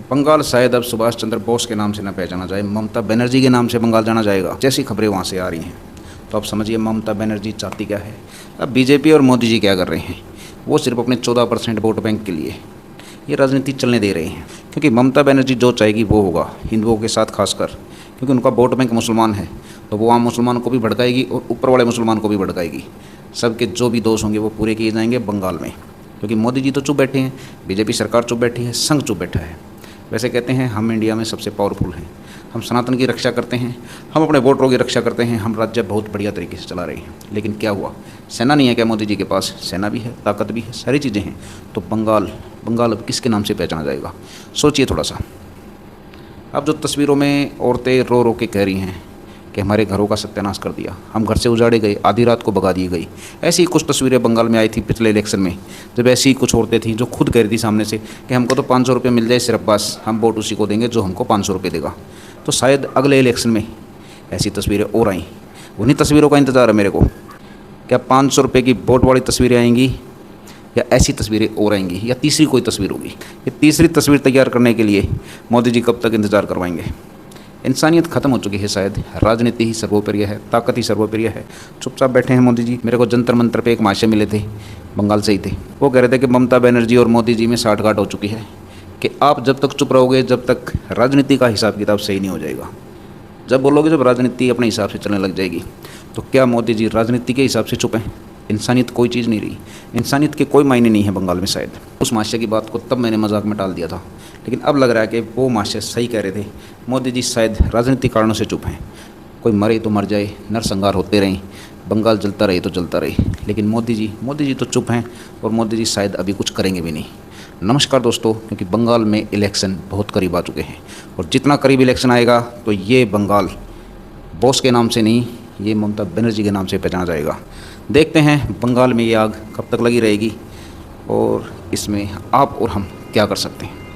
बंगाल शायद अब सुभाष चंद्र बोस के नाम से न पहचाना जाए, ममता बनर्जी के नाम से बंगाल जाना जाएगा, जैसी खबरें वहाँ से आ रही हैं। तो आप समझिए ममता बनर्जी चाहती क्या है। अब बीजेपी और मोदी जी क्या कर रहे हैं, वो सिर्फ अपने 14% वोट बैंक के लिए ये राजनीति चलने दे रहे हैं। क्योंकि ममता बनर्जी जो चाहेगी वो होगा, हिंदुओं के साथ खासकर, क्योंकि उनका वोट बैंक मुसलमान है। तो वो आम मुसलमानों को भी भड़काएगी और ऊपर वाले मुसलमान को भी भड़काएगी। सबके जो भी दोष होंगे वो पूरे किए जाएंगे बंगाल में। क्योंकि मोदी जी तो चुप बैठे हैं, बीजेपी सरकार चुप बैठी है, संघ चुप बैठा है। वैसे कहते हैं हम इंडिया में सबसे पावरफुल हैं, हम सनातन की रक्षा करते हैं, हम अपने वोटरों की रक्षा करते हैं, हम राज्य बहुत बढ़िया तरीके से चला रहे हैं। लेकिन क्या हुआ, सेना नहीं है क्या मोदी जी के पास? सेना भी है, ताकत भी है, सारी चीज़ें हैं। तो बंगाल अब किसके नाम से पहचाना जाएगा? सोचिए थोड़ा सा। अब जो तस्वीरों में औरतें रो रो के कह रही हैं कि हमारे घरों का सत्यानाश कर दिया, हम घर से उजाड़े गए, आधी रात को भगा दी गई, ऐसी कुछ तस्वीरें बंगाल में आई थी पिछले इलेक्शन में। जब ऐसी कुछ औरतें थीं जो खुद कह रही थी सामने से कि हमको तो 500 रुपये मिल जाए सिर्फ, बस हम वोट उसी को देंगे जो हमको 500 रुपये देगा। तो शायद अगले इलेक्शन में ऐसी तस्वीरें और आईं। उन्हीं तस्वीरों का इंतज़ार है मेरे को। क्या 500 रुपये की वोट वाली तस्वीरें आएंगी या ऐसी तस्वीरें और आएंगी या तीसरी कोई तस्वीर होगी? ये तीसरी तस्वीर तैयार करने के लिए मोदी जी कब तक इंतज़ार करवाएंगे? इंसानियत ख़त्म हो चुकी है शायद, राजनीति ही सर्वोपरि है, ताकत ही सर्वोपरि है। चुपचाप बैठे हैं मोदी जी। मेरे को जंतर मंतर पे एक महाशय मिले थे, बंगाल से ही थे। वो कह रहे थे कि ममता बनर्जी और मोदी जी में साठगांठ हो चुकी है कि आप जब तक चुप रहोगे, जब तक राजनीति का हिसाब किताब सही नहीं हो जाएगा। जब बोलोगे, जब राजनीति अपने हिसाब से चलने लग जाएगी। तो क्या मोदी जी राजनीति के हिसाब से चुप हैं? इंसानियत कोई चीज़ नहीं रही, इंसानियत के कोई मायने नहीं है बंगाल में शायद। उस महाशय की बात को तब मैंने मजाक में टाल दिया था, लेकिन अब लग रहा है कि वो महाशय सही कह रहे थे। मोदी जी शायद राजनीतिक कारणों से चुप हैं। कोई मरे तो मर जाए, नरसंहार होते रहें, बंगाल जलता रहे तो जलता रहे, लेकिन मोदी जी तो चुप हैं और मोदी जी शायद अभी कुछ करेंगे भी नहीं। नमस्कार दोस्तों, क्योंकि बंगाल में इलेक्शन बहुत करीब आ चुके हैं और जितना करीब इलेक्शन आएगा तो ये बंगाल बोस के नाम से नहीं, ये ममता बनर्जी के नाम से पहचाना जाएगा। देखते हैं बंगाल में ये आग कब तक लगी रहेगी और इसमें आप और हम क्या कर सकते हैं।